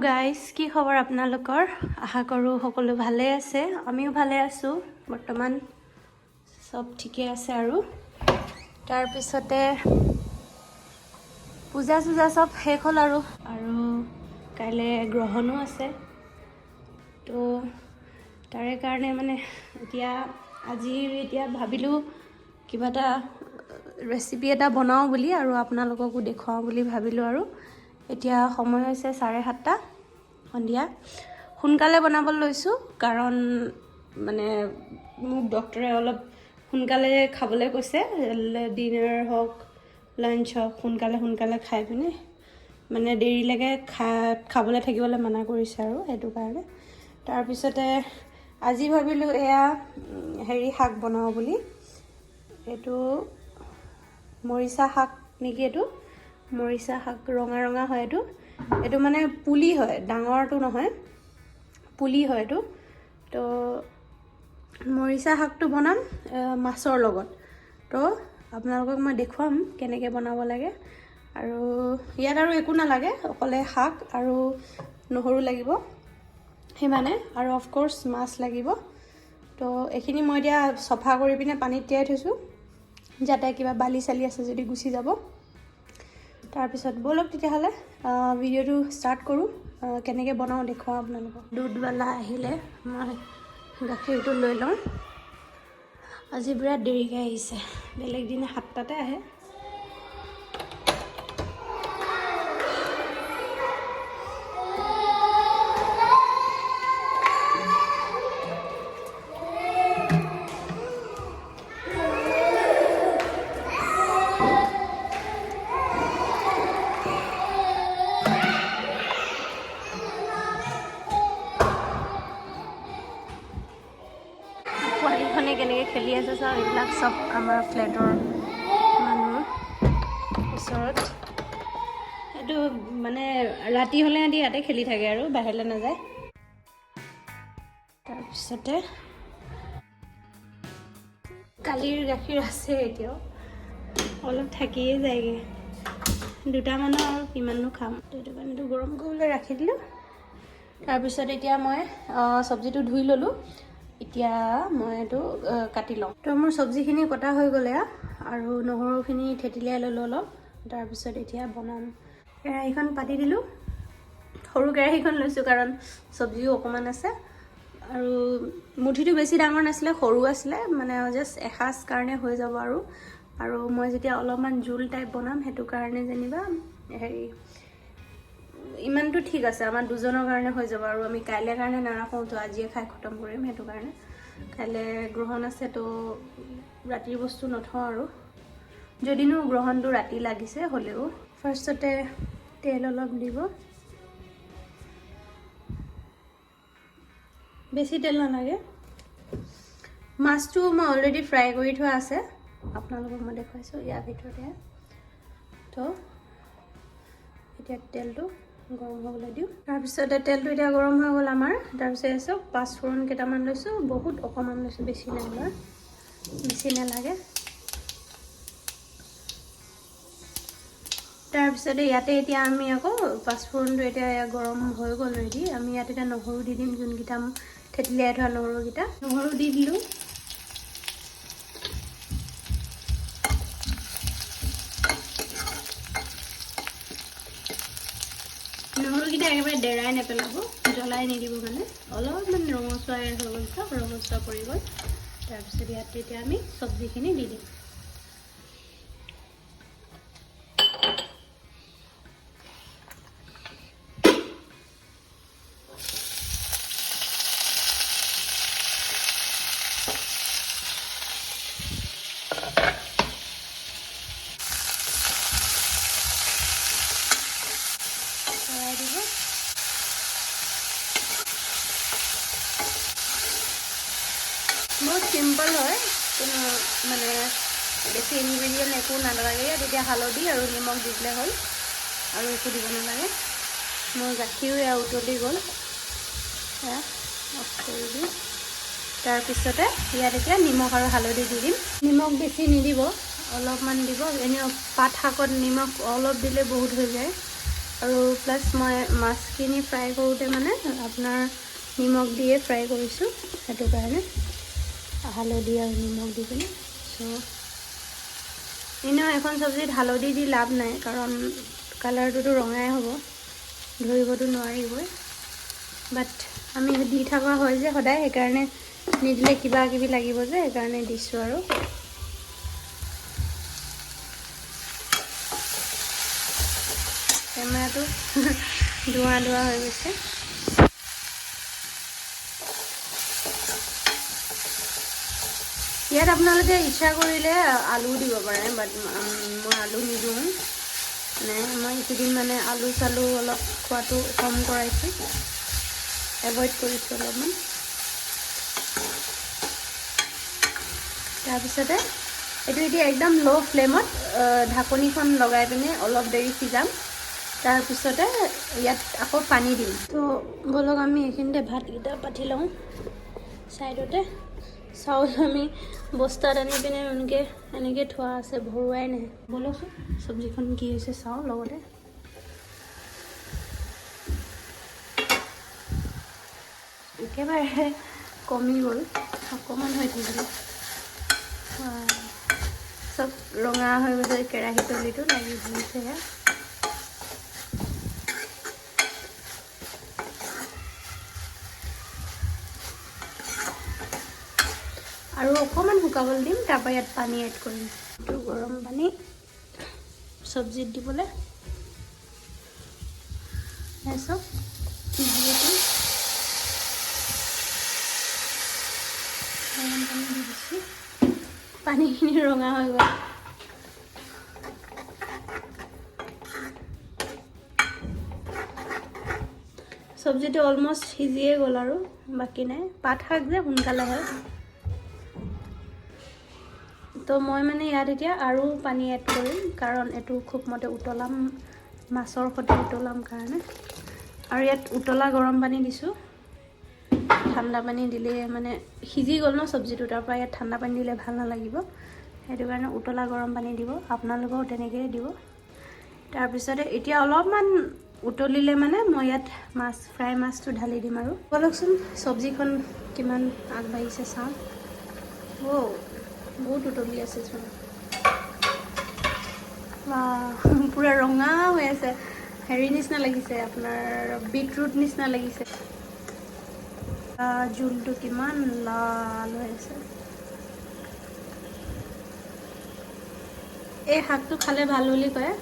Guys, কি খবৰ আপোনালোকৰ? আশা কৰোঁ সকলো ভালে আছে। আমিও ভালে আছোঁ বৰ্তমান, চব ঠিকে আছে। আৰু তাৰপিছতে পূজা চূজা চব শেষ হ'ল আৰু কাইলৈ গ্ৰহণো আছে। তো তাৰে কাৰণে মানে এতিয়া ভাবিলোঁ কিবা এটা ৰেচিপি এটা বনাওঁ বুলি আৰু আপোনালোককো দেখুৱাওঁ বুলি ভাবিলোঁ। আৰু এতিয়া সময় হৈছে 7:30 সন্ধিয়া। সোনকালে বনাবলৈ লৈছোঁ কাৰণ মানে মোক ডক্টৰে অলপ সোনকালে খাবলৈ কৈছে। ডিনাৰ হওক লাঞ্চ হওক সোনকালে খাই পিনে মানে দেৰিলৈকে খাবলৈ থাকিবলৈ মানা কৰিছে আৰু সেইটো কাৰণে। তাৰপিছতে আজি ভাবিলোঁ এয়া শাক বনাওঁ বুলি। এইটো মৰিচা শাক নেকি? এইটো মৰিচা শাক, ৰঙা হয়। এইটো মানে পুলি হয়, ডাঙৰটো নহয়, পুলি হয় এইটো। তো মৰিচা শাকটো বনাম মাছৰ লগত। তো আপোনালোকক মই দেখুৱাম কেনেকৈ বনাব লাগে। আৰু ইয়াত আৰু একো নালাগে, অকলে শাক আৰু নহৰু লাগিব সিমানে, আৰু অফক'ৰ্ছ মাছ লাগিব। তো এইখিনি মই এতিয়া চফা কৰি পিনে পানীত তিয়াই থৈছোঁ যাতে কিবা বালি চালি আছে যদি গুচি যাব। তাৰপিছত ব'লক তেতিয়াহ'লে ভিডিঅ'টো ষ্টাৰ্ট কৰোঁ। কেনেকৈ বনাওঁ দেখুৱাওঁ আপোনালোকক। দুধবালা আহিলে মই গাখীৰটো লৈ লওঁ। আজি বিৰাট দেৰিকৈ আহিছে, বেলেগ দিনে 7টাতে আহে। পোৱালিখনে কেনেকৈ খেলি আছে চাওক। এইবিলাক চব আমাৰ ফ্লেটৰ মানুহ ওচৰত। এইটো মানে ৰাতি হ'লে সিহঁতি ইয়াতে খেলি থাকে আৰু বাহিৰলৈ নাযায়। তাৰপিছতে কালিৰ গাখীৰ আছে, এতিয়াও অলপ থাকিয়ে যায়গৈ। 2টামানৰ আৰু কিমাননো খাম। সেইটো কাৰণেতো গৰম কৰিবলৈ ৰাখি দিলোঁ। তাৰপিছত এতিয়া মই চব্জিটো ধুই ল'লোঁ। এতিয়া মই এইটো কাটি লওঁ। তো মোৰ চব্জিখিনি কটা হৈ গ'লে আৰু নহৰুখিনি থেতিলিয়াই ল'লোঁ অলপ। তাৰপিছত এতিয়া বনাম। কেৰাহীখন পাতি দিলোঁ। সৰু কেৰাহীখন লৈছোঁ কাৰণ চব্জিও অকণমান আছে আৰু মুঠিটো বেছি ডাঙৰ নাছিলে, সৰু আছিলে, মানে জাষ্ট এসাঁজ কাৰণে হৈ যাব। আৰু মই যেতিয়া অলপমান জোল টাইপ বনাম সেইটো কাৰণে যেনিবা ইমানটো ঠিক আছে, আমাৰ দুজনৰ কাৰণে হৈ যাব। আৰু আমি কাইলৈ কাৰণে নাৰাখোঁ, তো আজিয়ে খাই খতম কৰিম। সেইটো কাৰণে কাইলৈ গ্ৰহণ আছে, তো ৰাতিৰ বস্তু নথওঁ। আৰু যদিনো গ্ৰহণটো ৰাতি লাগিছে হ'লেও ফাৰ্ষ্টতে তেল অলপ দিব। বেছি তেল নালাগে। মাছটো মই অলৰেডি ফ্ৰাই কৰি থোৱা আছে, আপোনালোকক মই দেখুৱাইছোঁ ইয়াৰ ভিতৰতে। তো এতিয়া তেলটো গৰম হ'বলৈ দিওঁ। তাৰপিছতে তেলটো এতিয়া গৰম হৈ গ'ল আমাৰ। তাৰপিছত চাওক পাঁচফোৰণ কেইটামান লৈছোঁ, বহুত অকণমান লৈছোঁ, বেছি নাই, বেছি নালাগে। তাৰপিছতে ইয়াতে এতিয়া আমি আকৌ পাঁচফোৰণটো এতিয়া গৰম হৈ গ'ল ৰেডি। আমি ইয়াত এতিয়া নহৰু দি দিম, যোনকেইটা থেতিলিয়াই থোৱা নহৰুকেইটা। নহৰু দি দিলোঁ। নহৰুকেইটা একেবাৰে ডেৰাই নেপেলাব, জ্বলাই নিদিব, মানে অলপমান ৰঙচুৱা হৈ গ'ল, চব ৰঙচুৱা পৰি গ'ল। তাৰপিছত ইয়াতে এতিয়া আমি চব্জিখিনি দি দিম। बहुत सिम्पल है, মানে বেছি ইনগ্ৰেডিয়েণ্ট একো নালাগে। তেতিয়া হালধি আৰু নিমখ দি দিলে হ'ল আৰু একো দিব নালাগে। মোৰ গাখীৰো উতলি গ'ল, সেয়া অফ কৰি দিম। তাৰপিছতে ইয়াত এতিয়া নিমখ আৰু হালধি দি দিম। নিমখ বেছি নিদিব, অলপমান দিব। এনেও পাত শাকত নিমখ অলপ দিলে বহুত হৈ যায়, আৰু প্লাছ মই মাছখিনি ফ্ৰাই কৰোঁতে মানে আপোনাৰ নিমখ দিয়ে ফ্ৰাই কৰিছোঁ, সেইটো কাৰণে হালধি আৰু নিমখ দি পিনে। চ' এনেও এখন চব্জিত হালধি দি লাভ নাই, কাৰণ কালাৰটোতো ৰঙাই হ'ব, ধৰিবতো নোৱাৰিবই। বাট আমি দি থকা হয় যে সদায়, সেইকাৰণে নিদিলে কিবা কিবি লাগিব যে, সেইকাৰণে দিছোঁ আৰু। কেমেৰাটো ধোঁৱা ধোঁৱা হৈ গৈছে। ইয়াত আপোনালোকে ইচ্ছা কৰিলে আলু দিব পাৰে, বাট মই আলু নিদিওঁ। মানে মই এইকেইদিন মানে আলু চালু অলপ খোৱাটো কম কৰাইছোঁ, এভইড কৰিছোঁ অলপমান। তাৰপিছতে এইটো এতিয়া একদম ল' ফ্লেমত ঢাকনিখন লগাই পিনে অলপ দেৰি সিজাম। তাৰপিছতে ইয়াত আকৌ পানী দিম। তো ব'লক আমি এইখিনিতে ভাতকেইটা পাতি লওঁ ছাইডতে। চাউল আমি বস্তাত আনি পিনে এনেকৈ থোৱা আছে, ভৰোৱাই নাই। ব'লকচোন চব্জিখন কি হৈছে চাওঁ লগতে। একেবাৰে কমি গ'ল, অকণমান হৈ থাকিলে। চব ৰঙা হৈ গৈছে, কেৰাহী তলিটো লাগি ধৰিছেহে। আৰু অকণমান শুকাবলৈ দিম, তাৰপৰা ইয়াত পানী এড কৰিম। এইটো গৰম পানী চব্জিত দিবলৈ চব যিহেতু গৰম পানী দি দিছোঁ, পানীখিনি ৰঙা হৈ গ'ল। চব্জিটো অলমষ্ট সিজিয়ে গ'ল আৰু বাকী নাই। পাত শাক যে সোনকালে হয়। তো মই মানে ইয়াত এতিয়া আৰু পানী এড কৰিম, কাৰণ এইটো খুব মতে উতলাম, মাছৰ সৈতে উতলাম কাৰণে। আৰু ইয়াত উতলা গৰম পানী দিছোঁ। ঠাণ্ডা পানী দিলে মানে সিজি গ'ল ন চব্জিটো, তাৰপৰা ইয়াত ঠাণ্ডা পানী দিলে ভাল নালাগিব, সেইটো কাৰণে উতলা গৰম পানী দিব। আপোনালোকেও তেনেকৈয়ে দিব। তাৰপিছতে এতিয়া অলপমান উতলিলে মানে মই ইয়াত ফ্ৰাই মাছটো ঢালি দিম আৰু। ব'লকচোন চব্জিখন কিমান আগবাঢ়িছে চাওঁ। বহুত উতলি আছে চোন, পুৰা ৰঙা হৈ আছে। হেৰি নিচিনা লাগিছে, আপোনাৰ বিটৰুট নিচিনা লাগিছে। জোলটো কিমান লাল হৈ আছে। এই শাকটো খালে ভাল বুলি কয়,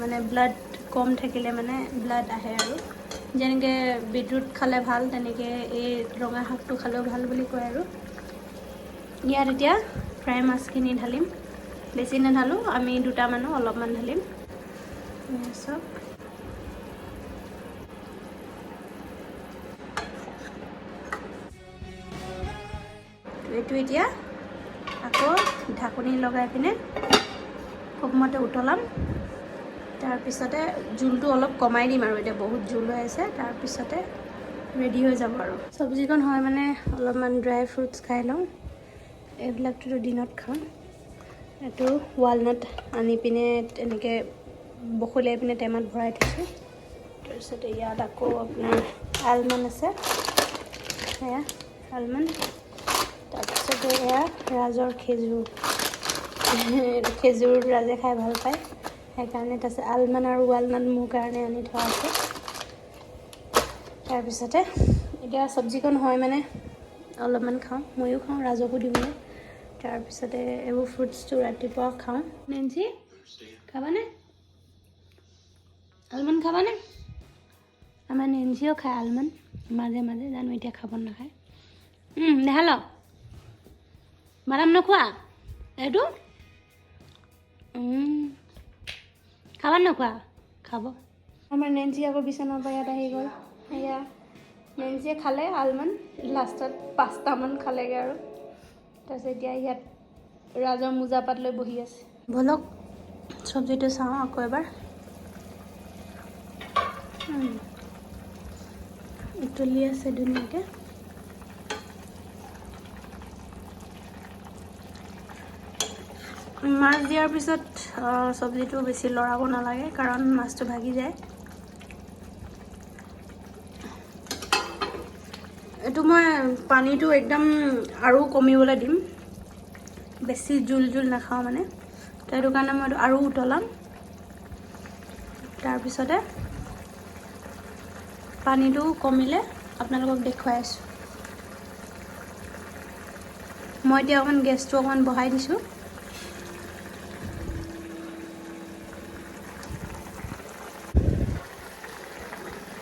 মানে ব্লাড কম থাকিলে মানে ব্লাড আহে আৰু। যেনেকৈ বিটৰুট খালে ভাল, তেনেকৈ এই ৰঙা শাকটো খালেও ভাল বুলি কয় আৰু। ইয়াত এতিয়া ফ্ৰাই মাছখিনি ঢালিম, বেছি নাঢালোঁ, আমি দুটা মানুহ, অলপমান ঢালিম। চব এইটো এতিয়া আকৌ ঢাকনি লগাই পিনে খুব মতে উতলাম। তাৰপিছতে জোলটো অলপ কমাই দিম আৰু, এতিয়া বহুত জোল হৈ আছে। তাৰপিছতে ৰেডি হৈ যাব আৰু চব্জিখন হয়। মানে অলপমান ড্ৰাই ফ্ৰুটছ খাই লওঁ, এইবিলাকতো দিনত খাওঁ। এইটো ৱালনাট আনি পিনে এনেকৈ বখলিয়াই পিনে টেমাত ভৰাই থৈছোঁ। তাৰপিছতে ইয়াত আকৌ আপোনাৰ আলমণ্ড আছে, সেয়া আলমণ্ড। তাৰপিছতে এয়া ৰাজৰ খেজুৰ ৰাজে খাই ভাল পায়, সেইকাৰণে। তাৰপিছত আলমণ্ড আৰু ৱালনাট মোৰ কাৰণে আনি থোৱা আছে। তাৰপিছতে এতিয়া চব্জিখন হয় মানে অলপমান খাওঁ, ময়ো খাওঁ, ৰাজকো দিওঁ। তাৰপিছতে এইবোৰ ফ্ৰুটছটো ৰাতিপুৱা খাওঁ। নেঞ্চি খাবানে? আলমণ্ড খাবানে? আমাৰ নেঞ্চিও খায় আলমণ্ড মাজে মাজে, জানো এতিয়া খাব নাখায়। দেখাল বাদাম নোখোৱা? এইটো খাবা নোখোৱা? খাব। আমাৰ নেঞ্চি আকৌ বিচনাৰ পৰা ইয়াত আহি গ'ল। এয়া নেঞ্চিয়ে খালে আলমণ্ড, লাষ্টত 5টামান খালেগৈ আৰু। তাৰপিছত এতিয়া ইয়াত ৰাজৰ মোজা পাত লৈ বহি আছে। ব'লক চব্জিটো চাওঁ আকৌ এবাৰ। উতলি আছে ধুনীয়াকৈ। মাছ দিয়াৰ পিছত চব্জিটো বেছি লৰাব নালাগে, কাৰণ মাছটো ভাগি যায়। এইটো মই পানীটো একদম আৰু কমিবলৈ দিম, বেছি জোল জোল নাখাওঁ মানে, তো সেইটো কাৰণে মই এইটো আৰু উতলাম। তাৰপিছতে পানীটো কমিলে আপোনালোকক দেখুৱাই আছোঁ। মই এতিয়া অকণমান গেছটো অকণমান বঢ়াই দিছোঁ।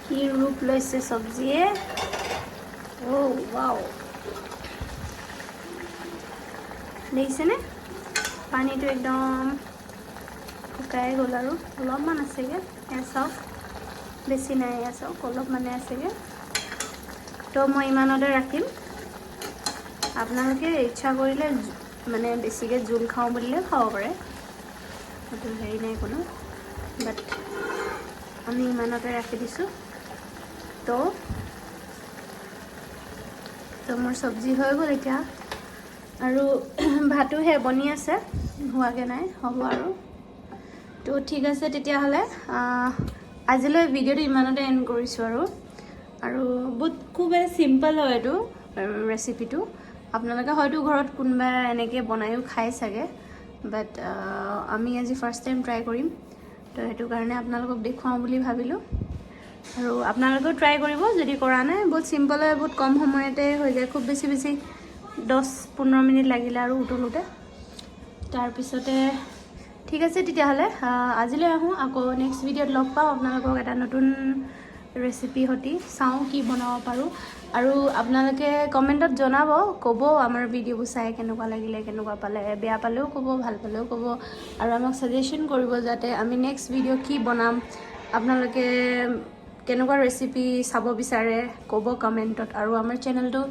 কি ৰূপ লৈছে চব্জিয়ে, অ' ৱাও, দেখিছেনে? পানীটো একদম শুকাই গ'ল আৰু অলপমান আছেগৈ, এয়া চাওক, বেছি নাই, এয়া চাওক অলপমানে আছেগৈ। তো মই ইমানতে ৰাখিম। আপোনালোকে ইচ্ছা কৰিলে মানে বেছিকৈ জোল খাওঁ বুলিলে খাব পাৰে, সেইটো হেৰি নাই কোনো, বাট আমি ইমানতে ৰাখি দিছোঁ। তো মোৰ চব্জি হৈ গ'ল এতিয়া, আৰু ভাতোহে বনি আছে, হোৱাগৈ নাই, হ'ব আৰু। তো ঠিক আছে তেতিয়াহ'লে, আজিলৈ ভিডিঅ'টো ইমানতে এণ্ড কৰিছোঁ আৰু বহুত খুবেই চিম্পল হয় এইটো ৰেচিপিটো। আপোনালোকে হয়তো ঘৰত কোনোবা এনেকৈ বনায়ো খাই চাগে, বাট আমি আজি ফাৰ্ষ্ট টাইম ট্ৰাই কৰিম, তো সেইটো কাৰণে আপোনালোকক দেখুৱাওঁ বুলি ভাবিলোঁ। আৰু আপোনালোকেও ট্ৰাই কৰিব যদি কৰা নাই, বহুত চিম্পল হয়, বহুত কম সময়তে হৈ যায়, খুব বেছি 10-15 মিনিট লাগিলে আৰু উতলোতে। তাৰপিছতে ঠিক আছে তেতিয়াহ'লে আজিলৈ আহোঁ, আকৌ নেক্সট ভিডিঅ'ত লগ পাওঁ আপোনালোকক এটা নতুন ৰেচিপি সৈতে, চাওঁ কি বনাব পাৰোঁ। আৰু আপোনালোকে কমেণ্টত জনাব, ক'ব আমাৰ ভিডিঅ'বোৰ চাই কেনেকুৱা লাগিলে, কেনেকুৱা পালে, বেয়া পালেও ক'ব, ভাল পালেও ক'ব, আৰু আমাক ছাজেশ্যন কৰিব যাতে আমি নেক্সট ভিডিঅ' কি বনাম, আপোনালোকে কেনেকুৱা ৰেচিপি চাব বিচাৰে ক'ব কমেণ্টত। আৰু আমাৰ চেনেলটো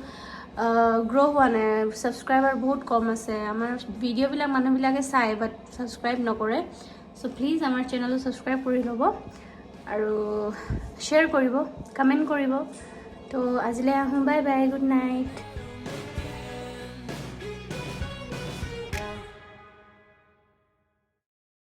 গ্ৰ' হোৱা নাই, ছাবস্ক্ৰাইবাৰ বহুত কম আছে, আমাৰ ভিডিঅ'বিলাক মানুহবিলাকে চায় বাট ছাবস্ক্ৰাইব নকৰে। চ' প্লিজ আমাৰ চেনেলটো ছাবস্ক্ৰাইব কৰি ল'ব আৰু শ্বেয়াৰ কৰিব, কমেণ্ট কৰিব। তো আজিলৈ আহোঁ, বাই বাই, গুড নাইট।